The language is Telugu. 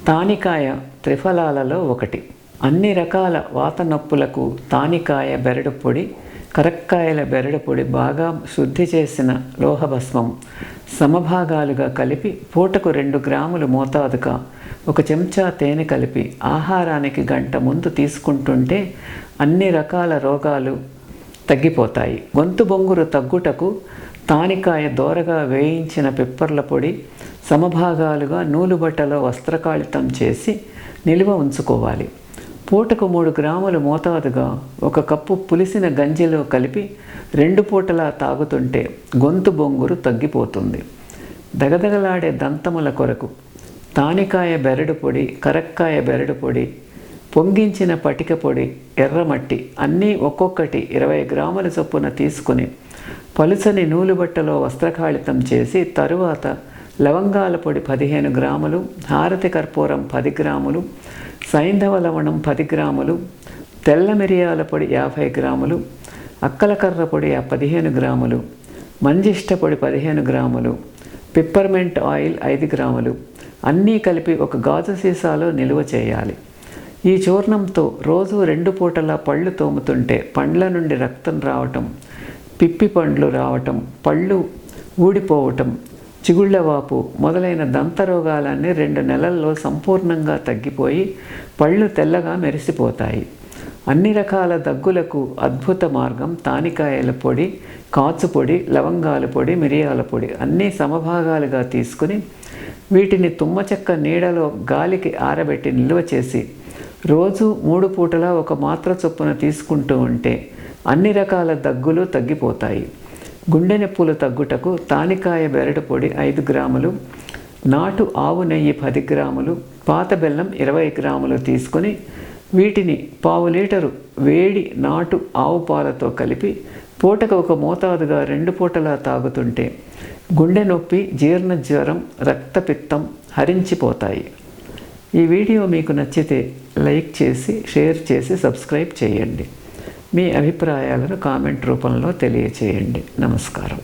తానికాయ త్రిఫలాలలో ఒకటి. అన్ని రకాల వాత నొప్పులకు తానికాయ బెరడు పొడి, కరక్కాయల బెరడు పొడి బాగా శుద్ధి చేసిన లోహభస్మం సమభాగాలుగా కలిపి పూటకు 2 గ్రాములు మోతాదుగా 1 చెంచా తేనె కలిపి ఆహారానికి గంట ముందు తీసుకుంటుంటే అన్ని రకాల రోగాలు తగ్గిపోతాయి. గొంతు బొంగురు తగ్గుటకు తానికాయ దోరగా వేయించిన పిప్పర్ల పొడి సమభాగాలుగా నూలుబట్టలో వస్త్రకాళితం చేసి నిల్వ ఉంచుకోవాలి. పూటకు 3 గ్రాములు మోతాదుగా 1 కప్పు పులిసిన గంజిలో కలిపి 2 పూటలా తాగుతుంటే గొంతు బొంగురు తగ్గిపోతుంది. దగదగలాడే దంతముల కొరకు తానికాయ బెరడు పొడి, కరక్కాయ బెరడు పొడి, పొంగించిన పటిక పొడి, ఎర్రమట్టి అన్నీ ఒక్కొక్కటి 20 గ్రాముల చొప్పున తీసుకుని పలుచని నూలుబట్టలో వస్త్రకాళితం చేసి తరువాత లవంగాల పొడి 15 గ్రాములు, హారతి కర్పూరం 10 గ్రాములు, సైంధవ లవణం 10 గ్రాములు, తెల్ల మిరియాల పొడి 50 గ్రాములు, అక్కలకర్ర పొడి 15 గ్రాములు, మంజిష్ట పొడి 15 గ్రాములు, పిప్పర్మెంట్ ఆయిల్ 5 గ్రాములు అన్నీ కలిపి 1 గాజు సీసాలో నిల్వ చేయాలి. ఈ చూర్ణంతో రోజు 2 పూటలా పళ్ళు తోముతుంటే పండ్ల నుండి రక్తం రావటం, పిప్పి పండ్లు రావటం, పళ్ళు ఊడిపోవటం, చిగుళ్ళవాపు మొదలైన దంతరోగాలన్నీ 2 నెలల్లో సంపూర్ణంగా తగ్గిపోయి పళ్ళు తెల్లగా మెరిసిపోతాయి. అన్ని రకాల దగ్గులకు అద్భుత మార్గం తానికాయల పొడి, కాచు పొడి, లవంగాల పొడి, మిరియాల పొడి అన్నీ సమభాగాలుగా తీసుకుని వీటిని తుమ్మచెక్క నీడలో గాలికి ఆరబెట్టి నిల్వ చేసి రోజు 3 పూటలా 1 మాత్ర చొప్పున తీసుకుంటూ ఉంటే అన్ని రకాల దగ్గులు తగ్గిపోతాయి. గుండె నొప్పులు తగ్గుటకు తానికాయ బెరడు పొడి 5 గ్రాములు, నాటు ఆవు నెయ్యి 10 గ్రాములు, పాత బెల్లం 20 గ్రాములు తీసుకొని వీటిని 1/2 లీటరు వేడి నాటు ఆవు పాలతో కలిపి పూటకు 1 మోతాదుగా 2 పూటలా తాగుతుంటే గుండె నొప్పి, జీర్ణ జ్వరం, రక్తపిత్తం హరించిపోతాయి. ఈ వీడియో మీకు నచ్చితే లైక్ చేసి, షేర్ చేసి, సబ్స్క్రైబ్ చేయండి. మీ అభిప్రాయాలను కామెంట్ రూపంలో తెలియచేయండి. నమస్కారం.